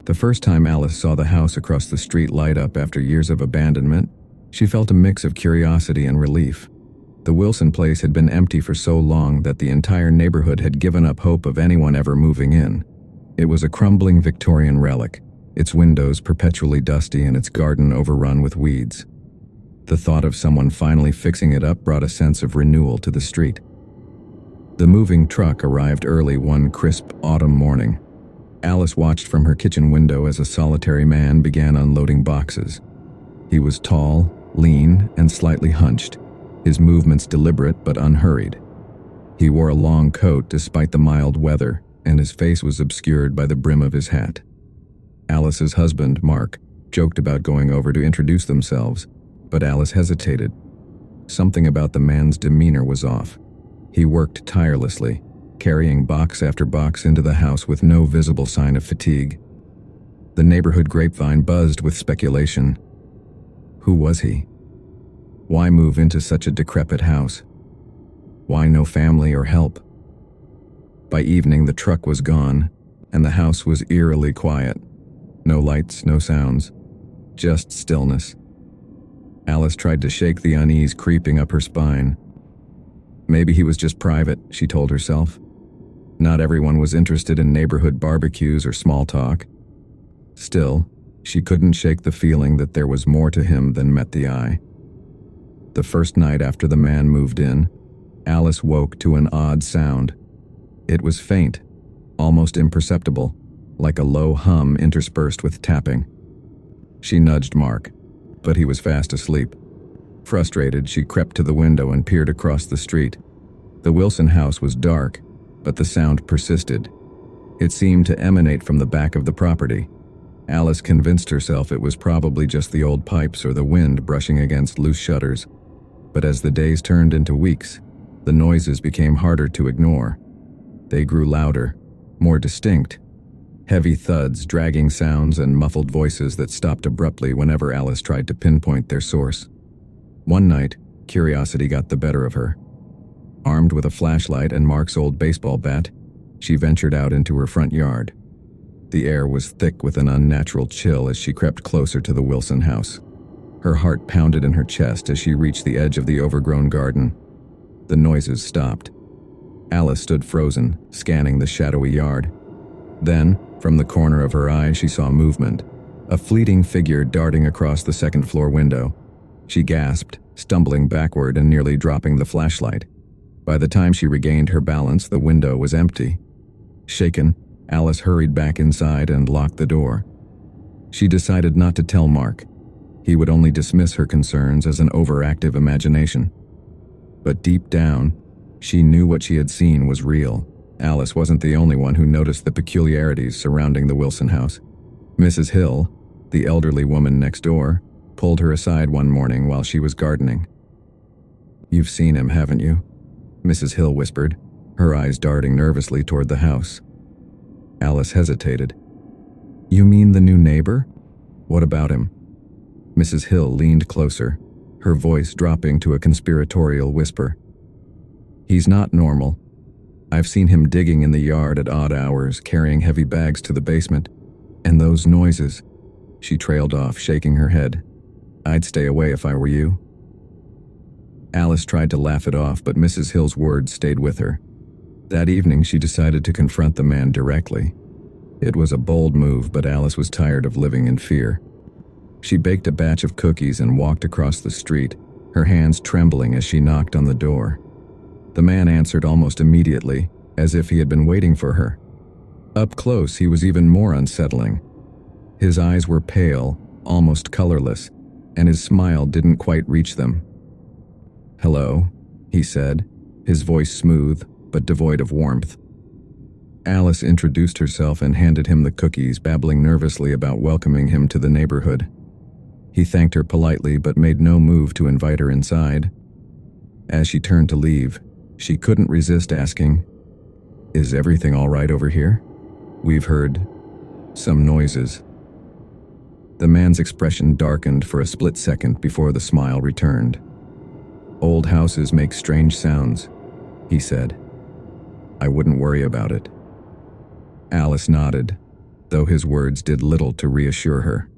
The first time Alice saw the house across the street light up after years of abandonment, she felt a mix of curiosity and relief. The Wilson place had been empty for so long that the entire neighborhood had given up hope of anyone ever moving in. It was a crumbling Victorian relic, its windows perpetually dusty and its garden overrun with weeds. The thought of someone finally fixing it up brought a sense of renewal to the street. The moving truck arrived early one crisp autumn morning. Alice watched from her kitchen window as a solitary man began unloading boxes. He was tall, lean, and slightly hunched, his movements deliberate but unhurried. He wore a long coat despite the mild weather, and his face was obscured by the brim of his hat. Alice's husband, Mark, joked about going over to introduce themselves, but Alice hesitated. Something about the man's demeanor was off. He worked tirelessly, carrying box after box into the house with no visible sign of fatigue. The neighborhood grapevine buzzed with speculation. Who was he? Why move into such a decrepit house? Why no family or help? By evening, the truck was gone, and the house was eerily quiet. No lights, no sounds, just stillness. Alice tried to shake the unease creeping up her spine. Maybe he was just private, she told herself. Not everyone was interested in neighborhood barbecues or small talk. Still, she couldn't shake the feeling that there was more to him than met the eye. The first night after the man moved in, Alice woke to an odd sound. It was faint, almost imperceptible, like a low hum interspersed with tapping. She nudged Mark, but he was fast asleep. Frustrated, she crept to the window and peered across the street. The Wilson house was dark, but the sound persisted. It seemed to emanate from the back of the property. Alice convinced herself it was probably just the old pipes or the wind brushing against loose shutters. But as the days turned into weeks, the noises became harder to ignore. They grew louder, more distinct. Heavy thuds, dragging sounds, and muffled voices that stopped abruptly whenever Alice tried to pinpoint their source. One night, curiosity got the better of her. Armed with a flashlight and Mark's old baseball bat, she ventured out into her front yard. The air was thick with an unnatural chill as she crept closer to the Wilson house. Her heart pounded in her chest as she reached the edge of the overgrown garden. The noises stopped. Alice stood frozen, scanning the shadowy yard. Then, from the corner of her eye, she saw movement, a fleeting figure darting across the second-floor window. She gasped, stumbling backward and nearly dropping the flashlight. By the time she regained her balance, the window was empty. Shaken, Alice hurried back inside and locked the door. She decided not to tell Mark. He would only dismiss her concerns as an overactive imagination. But deep down, she knew what she had seen was real. Alice wasn't the only one who noticed the peculiarities surrounding the Wilson house. Mrs. Hill, the elderly woman next door, pulled her aside one morning while she was gardening. "You've seen him, haven't you?" Mrs. Hill whispered, her eyes darting nervously toward the house. Alice hesitated. "You mean the new neighbor? What about him?" Mrs. Hill leaned closer, her voice dropping to a conspiratorial whisper. "He's not normal. I've seen him digging in the yard at odd hours, carrying heavy bags to the basement. And those noises." She trailed off, shaking her head. "I'd stay away if I were you." Alice tried to laugh it off, but Mrs. Hill's words stayed with her. That evening, she decided to confront the man directly. It was a bold move, but Alice was tired of living in fear. She baked a batch of cookies and walked across the street, her hands trembling as she knocked on the door. The man answered almost immediately, as if he had been waiting for her. Up close, he was even more unsettling. His eyes were pale, almost colorless, and his smile didn't quite reach them. "Hello," he said, his voice smooth but devoid of warmth. Alice introduced herself and handed him the cookies, babbling nervously about welcoming him to the neighborhood. He thanked her politely but made no move to invite her inside. As she turned to leave, she couldn't resist asking, "Is everything all right over here? We've heard some noises." The man's expression darkened for a split second before the smile returned. "Old houses make strange sounds," he said. "I wouldn't worry about it." Alice nodded. though his words did little to reassure her.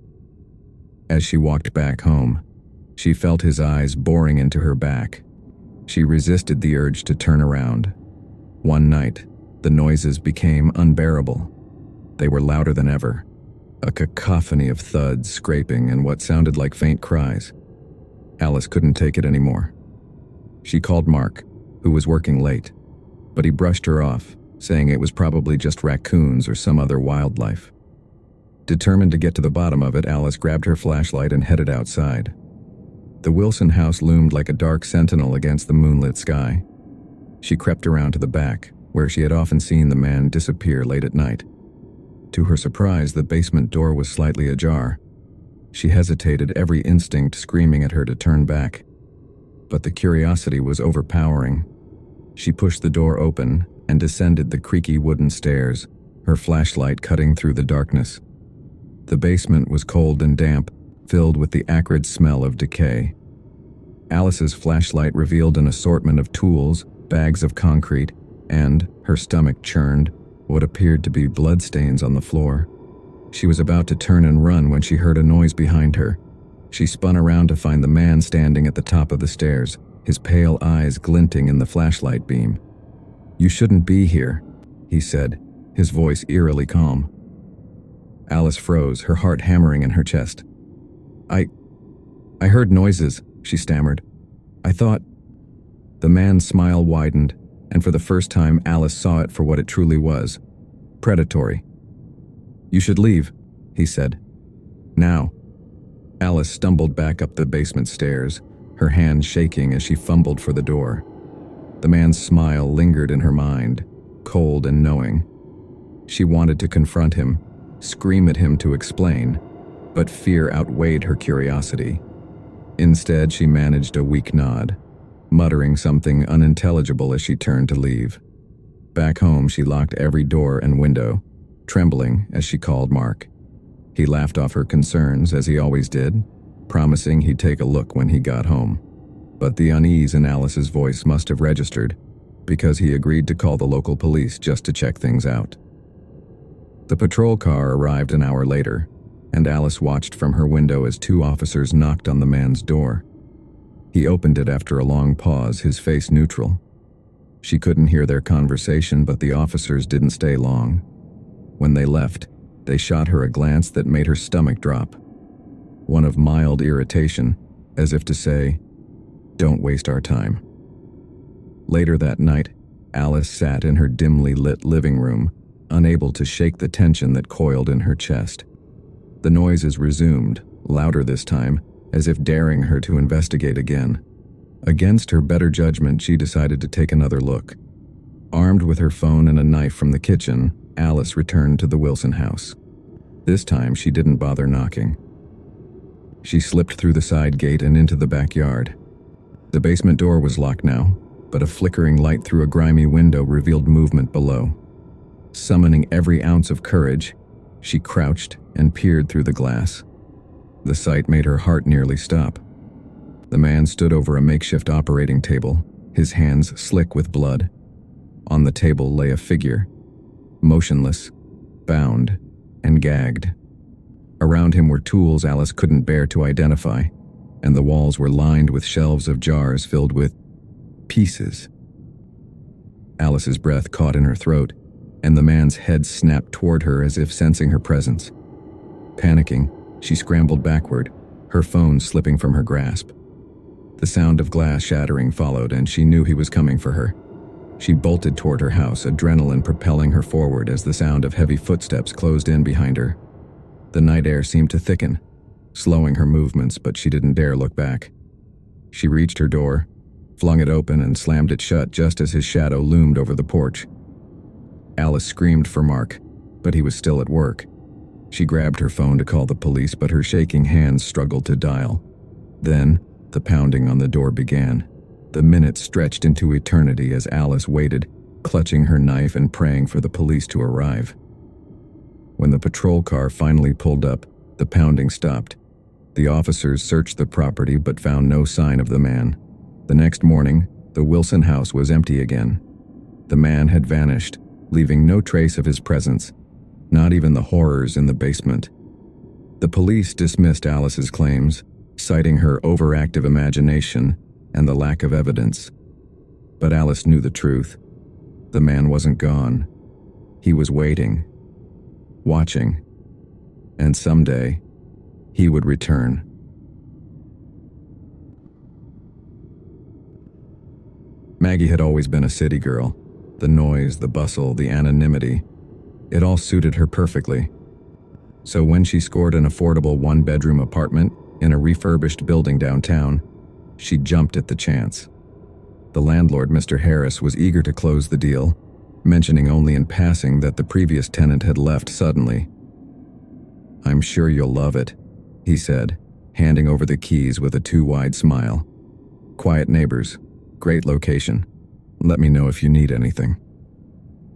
As she walked back home, she felt his eyes boring into her back. She resisted the urge to turn around. One night, the noises became unbearable. They were louder than ever, a cacophony of thuds, scraping, and what sounded like faint cries. Alice couldn't take it anymore. She called Mark, who was working late, but he brushed her off, saying it was probably just raccoons or some other wildlife. Determined to get to the bottom of it, Alice grabbed her flashlight and headed outside. The Wilson house loomed like a dark sentinel against the moonlit sky. She crept around to the back, where she had often seen the man disappear late at night. To her surprise, the basement door was slightly ajar. She hesitated, every instinct screaming at her to turn back. But the curiosity was overpowering. She pushed the door open and descended the creaky wooden stairs, her flashlight cutting through the darkness. The basement was cold and damp, filled with the acrid smell of decay. Alice's flashlight revealed an assortment of tools, bags of concrete, and, her stomach churned, what appeared to be bloodstains on the floor. She was about to turn and run when she heard a noise behind her. She spun around to find the man standing at the top of the stairs, his pale eyes glinting in the flashlight beam. "You shouldn't be here," he said, his voice eerily calm. Alice froze, her heart hammering in her chest. I heard noises," she stammered. "I thought—" The man's smile widened, and for the first time Alice saw it for what it truly was. Predatory. "You should leave," he said. "Now." Alice stumbled back up the basement stairs, her hands shaking as she fumbled for the door. The man's smile lingered in her mind, cold and knowing. She wanted to confront him, scream at him to explain, but fear outweighed her curiosity. Instead, she managed a weak nod, muttering something unintelligible as she turned to leave. Back home, she locked every door and window, trembling as she called Mark. He laughed off her concerns, as he always did, promising he'd take a look when he got home. But the unease in Alice's voice must have registered, because he agreed to call the local police just to check things out. The patrol car arrived an hour later, and Alice watched from her window as two officers knocked on the man's door. He opened it after a long pause, his face neutral. She couldn't hear their conversation, but the officers didn't stay long. When they left, they shot her a glance that made her stomach drop. One of mild irritation, as if to say, "Don't waste our time." Later that night, Alice sat in her dimly lit living room, unable to shake the tension that coiled in her chest. The noises resumed, louder this time, as if daring her to investigate again. Against her better judgment, she decided to take another look. Armed with her phone and a knife from the kitchen, Alice returned to the Wilson house. This time, she didn't bother knocking. She slipped through the side gate and into the backyard. The basement door was locked now, but a flickering light through a grimy window revealed movement below. Summoning every ounce of courage, she crouched and peered through the glass. The sight made her heart nearly stop. The man stood over a makeshift operating table, his hands slick with blood. On the table lay a figure, motionless, bound, and gagged. Around him were tools Alice couldn't bear to identify, and the walls were lined with shelves of jars filled with pieces. Alice's breath caught in her throat, and the man's head snapped toward her as if sensing her presence. Panicking, she scrambled backward, her phone slipping from her grasp. The sound of glass shattering followed, and she knew he was coming for her. She bolted toward her house, adrenaline propelling her forward as the sound of heavy footsteps closed in behind her. The night air seemed to thicken, slowing her movements, but she didn't dare look back. She reached her door, flung it open, and slammed it shut just as his shadow loomed over the porch. Alice screamed for Mark, but he was still at work. She grabbed her phone to call the police, but her shaking hands struggled to dial. Then, the pounding on the door began. The minutes stretched into eternity as Alice waited, clutching her knife and praying for the police to arrive. When the patrol car finally pulled up, the pounding stopped. The officers searched the property but found no sign of the man. The next morning, the Wilson house was empty again. The man had vanished, leaving no trace of his presence. not even the horrors in the basement. The police dismissed Alice's claims, citing her overactive imagination and the lack of evidence. But Alice knew the truth. The man wasn't gone. He was waiting, watching, and someday he would return. Maggie had always been a city girl. The noise, the bustle, the anonymity, it all suited her perfectly. So when she scored an affordable one-bedroom apartment in a refurbished building downtown, she jumped at the chance. The landlord, Mr. Harris, was eager to close the deal, mentioning only in passing that the previous tenant had left suddenly. "I'm sure you'll love it," he said, handing over the keys with a too-wide smile. "Quiet neighbors, great location. Let me know if you need anything."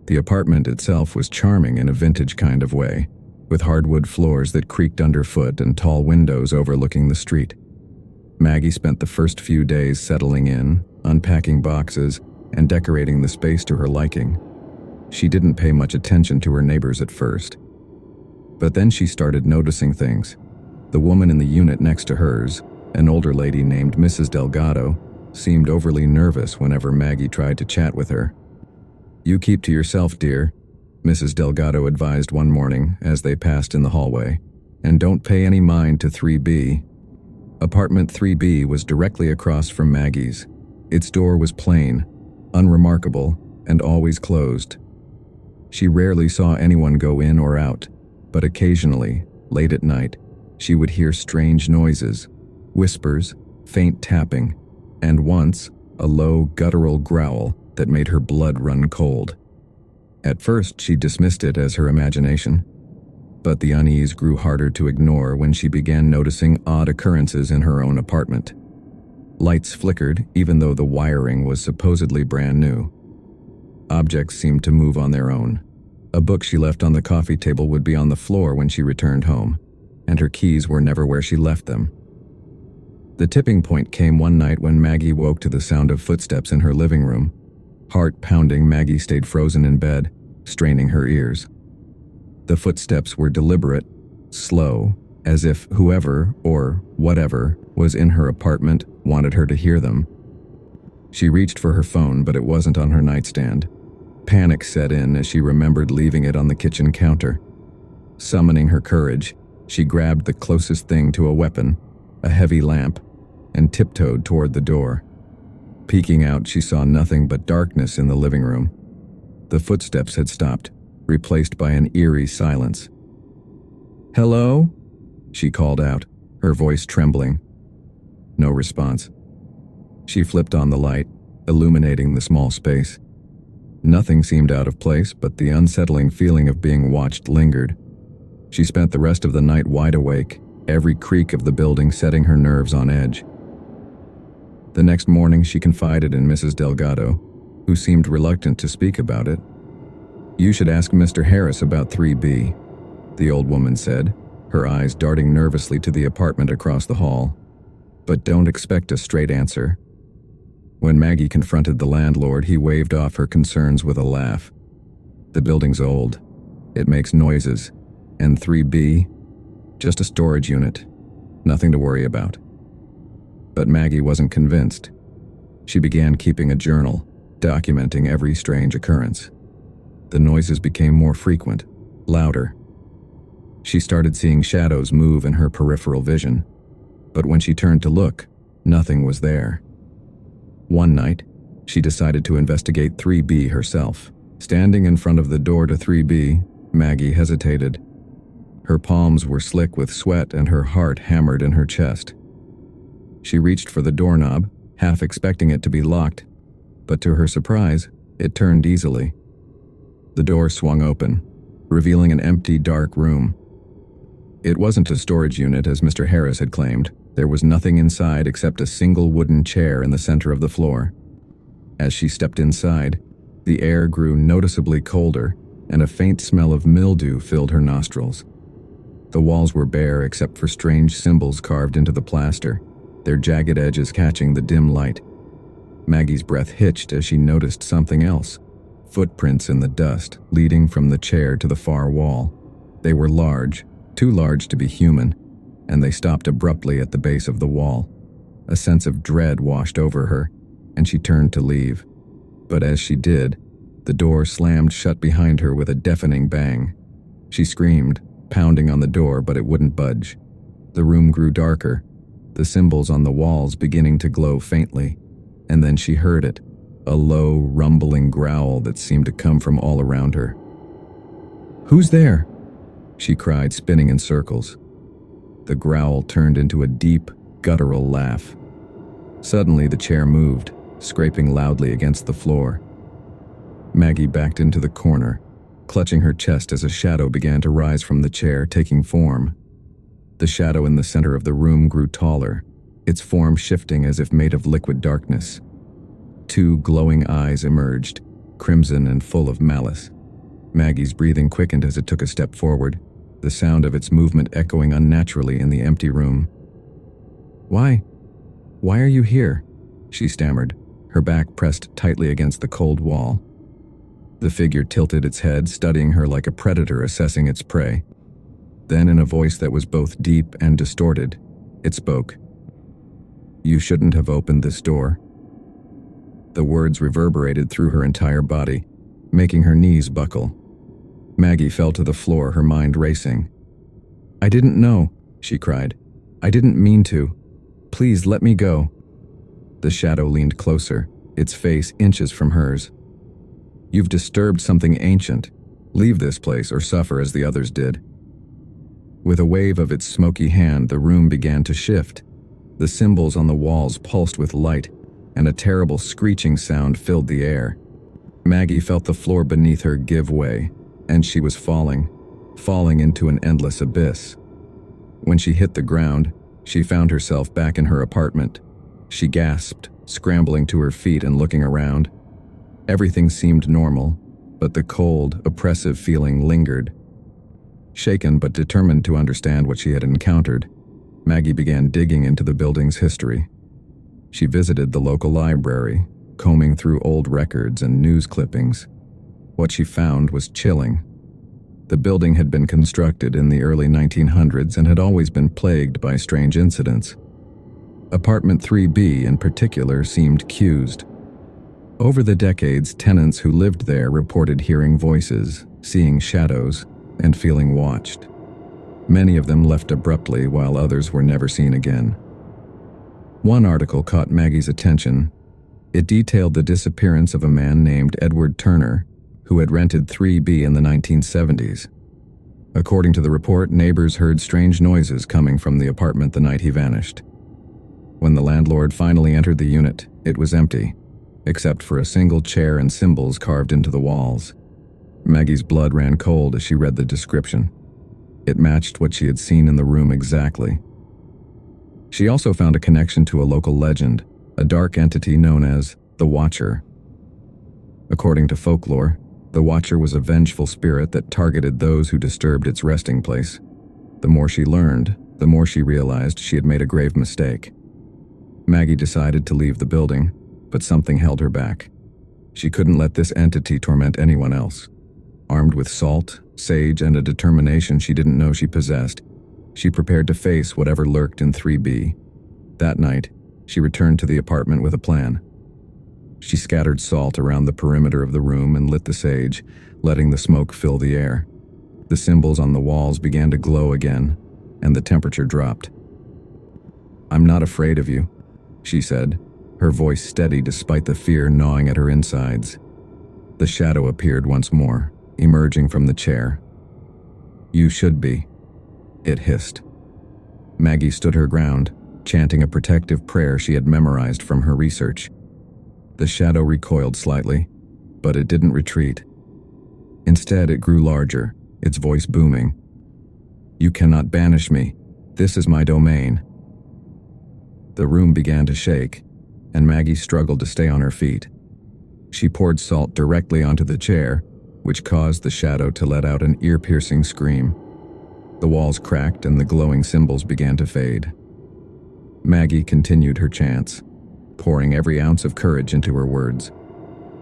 The apartment itself was charming in a vintage kind of way, with hardwood floors that creaked underfoot and tall windows overlooking the street. Maggie spent the first few days settling in, unpacking boxes, and decorating the space to her liking. She didn't pay much attention to her neighbors at first. But then she started noticing things. The woman in the unit next to hers, an older lady named Mrs. Delgado, seemed overly nervous whenever Maggie tried to chat with her. "You keep to yourself, dear," Mrs. Delgado advised one morning as they passed in the hallway, "and don't pay any mind to 3B. Apartment 3B was directly across from Maggie's. Its door was plain, unremarkable, and always closed. She rarely saw anyone go in or out, but occasionally, late at night, she would hear strange noises, whispers, faint tapping, and once, a low, guttural growl that made her blood run cold. At first, she dismissed it as her imagination, but the unease grew harder to ignore when she began noticing odd occurrences in her own apartment. Lights flickered even though the wiring was supposedly brand new. Objects seemed to move on their own. A book she left on the coffee table would be on the floor when she returned home, and her keys were never where she left them. The tipping point came one night when Maggie woke to the sound of footsteps in her living room. Heart pounding, Maggie stayed frozen in bed, straining her ears. The footsteps were deliberate, slow, as if whoever or whatever was in her apartment wanted her to hear them. She reached for her phone, but it wasn't on her nightstand. Panic set in as she remembered leaving it on the kitchen counter. Summoning her courage, she grabbed the closest thing to a weapon, a heavy lamp, and tiptoed toward the door. Peeking out, she saw nothing but darkness in the living room. The footsteps had stopped, replaced by an eerie silence. "Hello?" she called out, her voice trembling. No response. She flipped on the light, illuminating the small space. Nothing seemed out of place, but the unsettling feeling of being watched lingered. She spent the rest of the night wide awake, every creak of the building setting her nerves on edge. The next morning, she confided in Mrs. Delgado, who seemed reluctant to speak about it. "You should ask Mr. Harris about 3B, the old woman said, her eyes darting nervously to the apartment across the hall. "But don't expect a straight answer." When Maggie confronted the landlord, he waved off her concerns with a laugh. "The building's old. It makes noises. And 3B? Just a storage unit. Nothing to worry about." But Maggie wasn't convinced. She began keeping a journal, documenting every strange occurrence. The noises became more frequent, louder. She started seeing shadows move in her peripheral vision, but when she turned to look, nothing was there. One night, she decided to investigate 3B herself. Standing in front of the door to 3B, Maggie hesitated. Her palms were slick with sweat and her heart hammered in her chest. She reached for the doorknob, half expecting it to be locked, but to her surprise, it turned easily. The door swung open, revealing an empty, dark room. It wasn't a storage unit as Mr. Harris had claimed. There was nothing inside except a single wooden chair in the center of the floor. As she stepped inside, the air grew noticeably colder, and a faint smell of mildew filled her nostrils. The walls were bare except for strange symbols carved into the plaster, their jagged edges catching the dim light. Maggie's breath hitched as she noticed something else. Footprints in the dust, leading from the chair to the far wall. They were large, too large to be human, and they stopped abruptly at the base of the wall. A sense of dread washed over her, and she turned to leave. But as she did, the door slammed shut behind her with a deafening bang. She screamed, pounding on the door, but it wouldn't budge. The room grew darker, the symbols on the walls beginning to glow faintly, and then she heard it, a low, rumbling growl that seemed to come from all around her. "Who's there?" she cried, spinning in circles. The growl turned into a deep, guttural laugh. Suddenly the chair moved, scraping loudly against the floor. Maggie backed into the corner, clutching her chest as a shadow began to rise from the chair, taking form. The shadow in the center of the room grew taller, its form shifting as if made of liquid darkness. Two glowing eyes emerged, crimson and full of malice. Maggie's breathing quickened as it took a step forward, the sound of its movement echoing unnaturally in the empty room. Why are you here?" she stammered, her back pressed tightly against the cold wall. The figure tilted its head, studying her like a predator assessing its prey. Then, in a voice that was both deep and distorted, it spoke. "You shouldn't have opened this door." The words reverberated through her entire body, making her knees buckle. Maggie fell to the floor, her mind racing. "I didn't know," she cried. "I didn't mean to. Please let me go." The shadow leaned closer, its face inches from hers. "You've disturbed something ancient. Leave this place or suffer as the others did." With a wave of its smoky hand, the room began to shift. The symbols on the walls pulsed with light, and a terrible screeching sound filled the air. Maggie felt the floor beneath her give way, and she was falling into an endless abyss. When she hit the ground, she found herself back in her apartment. She gasped, scrambling to her feet and looking around. Everything seemed normal, but the cold, oppressive feeling lingered. Shaken but determined to understand what she had encountered, Maggie began digging into the building's history. She visited the local library, combing through old records and news clippings. What she found was chilling. The building had been constructed in the early 1900s and had always been plagued by strange incidents. Apartment 3B in particular seemed accused. Over the decades, tenants who lived there reported hearing voices, seeing shadows, and feeling watched. Many of them left abruptly, while others were never seen again. One article caught Maggie's attention. It detailed the disappearance of a man named Edward Turner, who had rented 3B in the 1970s. According to the report, neighbors heard strange noises coming from the apartment the night he vanished. When the landlord finally entered the unit, it was empty, except for a single chair and symbols carved into the walls. Maggie's blood ran cold as she read the description. It matched what she had seen in the room exactly. She also found a connection to a local legend, a dark entity known as the Watcher. According to folklore, the Watcher was a vengeful spirit that targeted those who disturbed its resting place. The more she learned, the more she realized she had made a grave mistake. Maggie decided to leave the building, but something held her back. She couldn't let this entity torment anyone else. Armed with salt, sage, and a determination she didn't know she possessed, she prepared to face whatever lurked in 3B. That night, she returned to the apartment with a plan. She scattered salt around the perimeter of the room and lit the sage, letting the smoke fill the air. The symbols on the walls began to glow again, and the temperature dropped. "I'm not afraid of you," she said, her voice steady despite the fear gnawing at her insides. The shadow appeared once more, emerging from the chair. "You should be," it hissed. Maggie stood her ground, chanting a protective prayer she had memorized from her research. The shadow recoiled slightly, but it didn't retreat. Instead, it grew larger, its voice booming. "You cannot banish me. This is my domain." The room began to shake, and Maggie struggled to stay on her feet. She poured salt directly onto the chair, which caused the shadow to let out an ear-piercing scream. The walls cracked and the glowing symbols began to fade. Maggie continued her chants, pouring every ounce of courage into her words.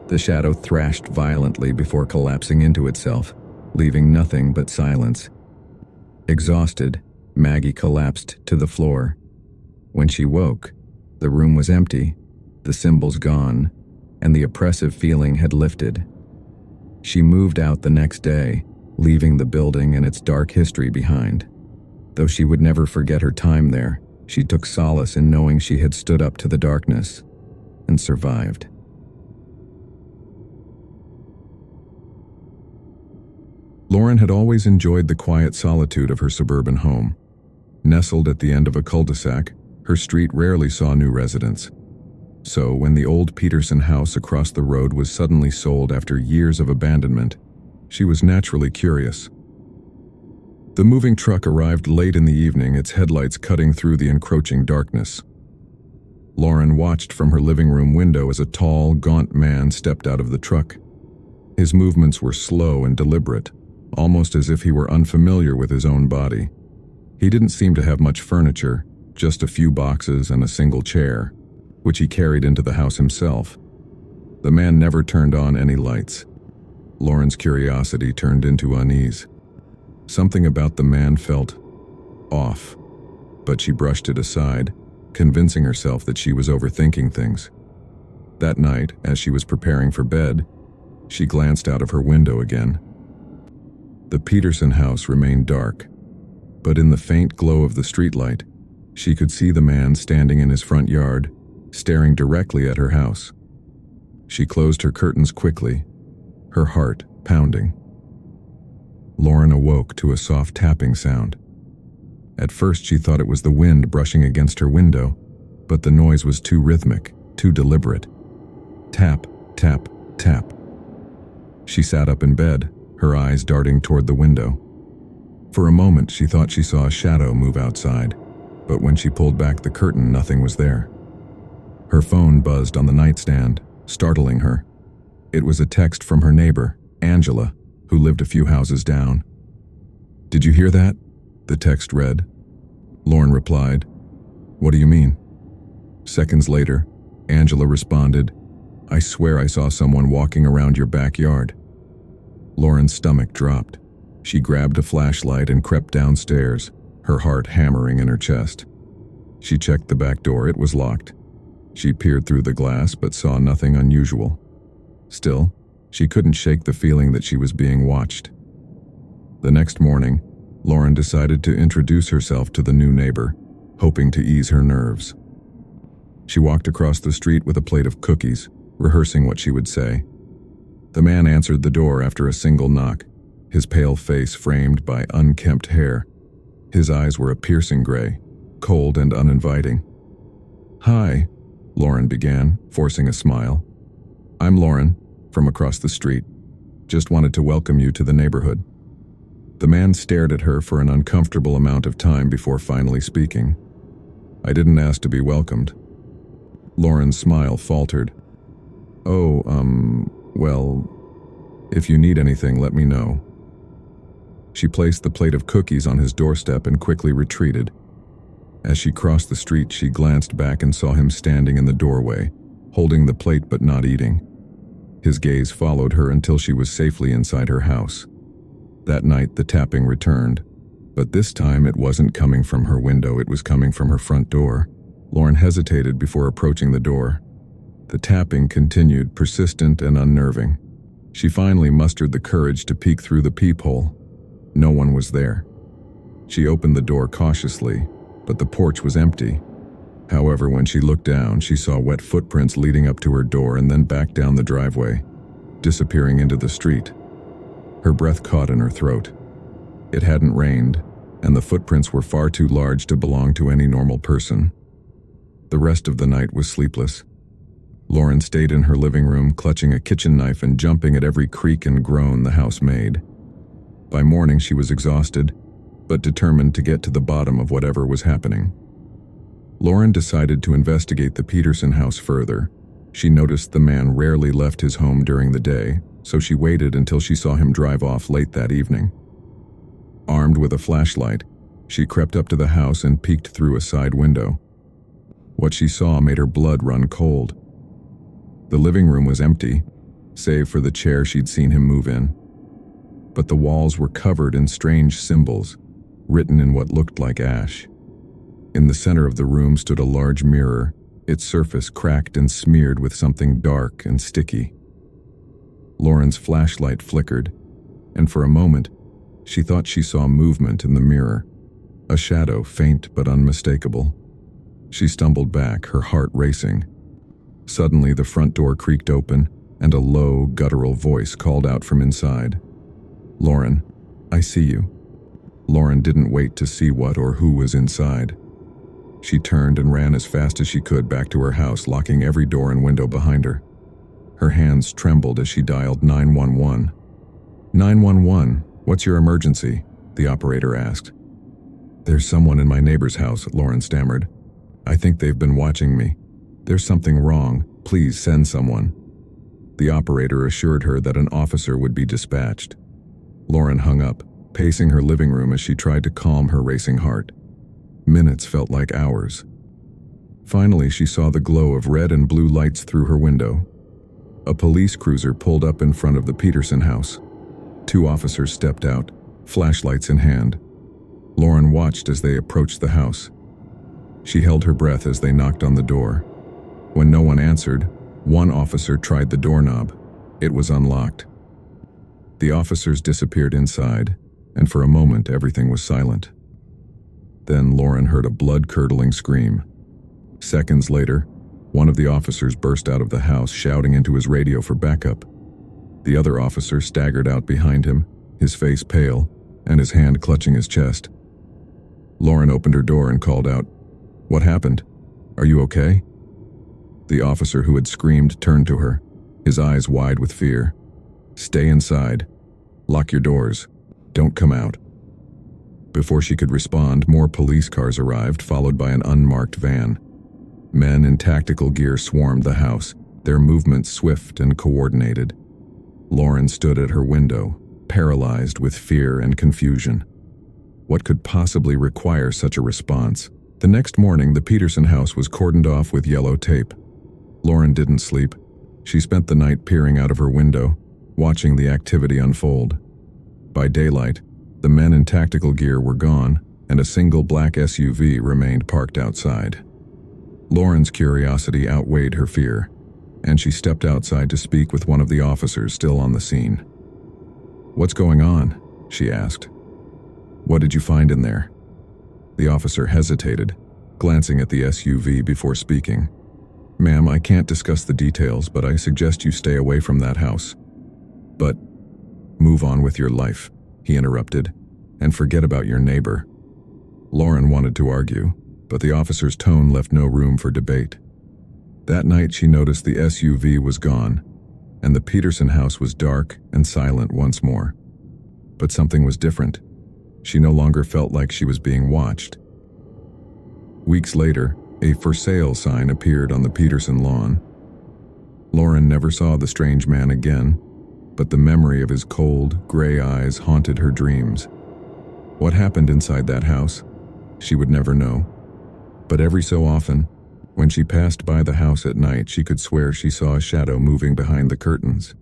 The shadow thrashed violently before collapsing into itself, leaving nothing but silence. Exhausted, Maggie collapsed to the floor. When she woke, the room was empty, the symbols gone, and the oppressive feeling had lifted. She moved out the next day, leaving the building and its dark history behind. Though she would never forget her time there, she took solace in knowing she had stood up to the darkness and survived. Lauren had always enjoyed the quiet solitude of her suburban home. Nestled at the end of a cul-de-sac, her street rarely saw new residents. So, when the old Peterson house across the road was suddenly sold after years of abandonment, she was naturally curious. The moving truck arrived late in the evening, its headlights cutting through the encroaching darkness. Lauren watched from her living room window as a tall, gaunt man stepped out of the truck. His movements were slow and deliberate, almost as if he were unfamiliar with his own body. He didn't seem to have much furniture, just a few boxes and a single chair, which he carried into the house himself. The man never turned on any lights. Lauren's curiosity turned into unease. Something about the man felt off, but she brushed it aside, convincing herself that she was overthinking things. That night, as she was preparing for bed, she glanced out of her window again. The Peterson house remained dark, but in the faint glow of the streetlight, she could see the man standing in his front yard, staring directly at her house. She closed her curtains quickly, her heart pounding. Lauren awoke to a soft tapping sound. At first she thought it was the wind brushing against her window, but the noise was too rhythmic, too deliberate. Tap, tap, tap. She sat up in bed, her eyes darting toward the window. For a moment she thought she saw a shadow move outside, but when she pulled back the curtain, nothing was there. Her phone buzzed on the nightstand, startling her. It was a text from her neighbor, Angela, who lived a few houses down. "Did you hear that?" the text read. Lauren replied, "What do you mean?" Seconds later, Angela responded, "I swear I saw someone walking around your backyard." Lauren's stomach dropped. She grabbed a flashlight and crept downstairs, her heart hammering in her chest. She checked the back door. It was locked. She peered through the glass but saw nothing unusual. Still, she couldn't shake the feeling that she was being watched. The next morning, Lauren decided to introduce herself to the new neighbor, hoping to ease her nerves. She walked across the street with a plate of cookies, rehearsing what she would say. The man answered the door after a single knock, his pale face framed by unkempt hair. His eyes were a piercing gray, cold and uninviting. "Hi," Lauren began, forcing a smile. "I'm Lauren, from across the street. Just wanted to welcome you to the neighborhood." The man stared at her for an uncomfortable amount of time before finally speaking. "I didn't ask to be welcomed." Lauren's smile faltered. "Oh, well, if you need anything, let me know." She placed the plate of cookies on his doorstep and quickly retreated. As she crossed the street, she glanced back and saw him standing in the doorway, holding the plate but not eating. His gaze followed her until she was safely inside her house. That night, the tapping returned, but this time it wasn't coming from her window, it was coming from her front door. Lauren hesitated before approaching the door. The tapping continued, persistent and unnerving. She finally mustered the courage to peek through the peephole. No one was there. She opened the door cautiously, but the porch was empty. However, when she looked down, she saw wet footprints leading up to her door and then back down the driveway, disappearing into the street. Her breath caught in her throat. It hadn't rained, and the footprints were far too large to belong to any normal person. The rest of the night was sleepless. Lauren stayed in her living room, clutching a kitchen knife and jumping at every creak and groan the house made. By morning, she was exhausted, but determined to get to the bottom of whatever was happening. Lauren decided to investigate the Peterson house further. She noticed the man rarely left his home during the day, so she waited until she saw him drive off late that evening. Armed with a flashlight, she crept up to the house and peeked through a side window. What she saw made her blood run cold. The living room was empty, save for the chair she'd seen him move in. But the walls were covered in strange symbols, written in what looked like ash. In the center of the room stood a large mirror, its surface cracked and smeared with something dark and sticky. Lauren's flashlight flickered, and for a moment, she thought she saw movement in the mirror, a shadow faint but unmistakable. She stumbled back, her heart racing. Suddenly, the front door creaked open, and a low, guttural voice called out from inside. "Lauren, I see you." Lauren didn't wait to see what or who was inside. She turned and ran as fast as she could back to her house, locking every door and window behind her. Her hands trembled as she dialed 911. "911, what's your emergency?" the operator asked. "There's someone in my neighbor's house," Lauren stammered. "I think they've been watching me. There's something wrong. Please send someone." The operator assured her that an officer would be dispatched. Lauren hung up, pacing her living room as she tried to calm her racing heart. Minutes felt like hours. Finally, she saw the glow of red and blue lights through her window. A police cruiser pulled up in front of the Peterson house. 2 officers stepped out, flashlights in hand. Lauren watched as they approached the house. She held her breath as they knocked on the door. When no one answered, one officer tried the doorknob. It was unlocked. The officers disappeared inside, and for a moment everything was silent. Then Lauren heard a blood-curdling scream. Seconds later, one of the officers burst out of the house, shouting into his radio for backup. The other officer staggered out behind him, his face pale, and his hand clutching his chest. Lauren opened her door and called out, "What happened? Are you okay?" The officer who had screamed turned to her, his eyes wide with fear. "Stay inside. Lock your doors. Don't come out." Before she could respond, more police cars arrived, followed by an unmarked van. Men in tactical gear swarmed the house, their movements swift and coordinated. Lauren stood at her window, paralyzed with fear and confusion. What could possibly require such a response? The next morning, the Peterson house was cordoned off with yellow tape. Lauren didn't sleep. She spent the night peering out of her window, watching the activity unfold. By daylight, the men in tactical gear were gone, and a single black SUV remained parked outside. Lauren's curiosity outweighed her fear, and she stepped outside to speak with one of the officers still on the scene. "What's going on?" she asked. "What did you find in there?" The officer hesitated, glancing at the SUV before speaking. "Ma'am, I can't discuss the details, but I suggest you stay away from that house." "But move on with your life," he interrupted, "and forget about your neighbor." Lauren wanted to argue, but the officer's tone left no room for debate. That night she noticed the SUV was gone, and the Peterson house was dark and silent once more. But something was different. She no longer felt like she was being watched. Weeks later, a "for sale" sign appeared on the Peterson lawn. Lauren never saw the strange man again, but the memory of his cold, gray eyes haunted her dreams. What happened inside that house? She would never know. But every so often, when she passed by the house at night, she could swear she saw a shadow moving behind the curtains.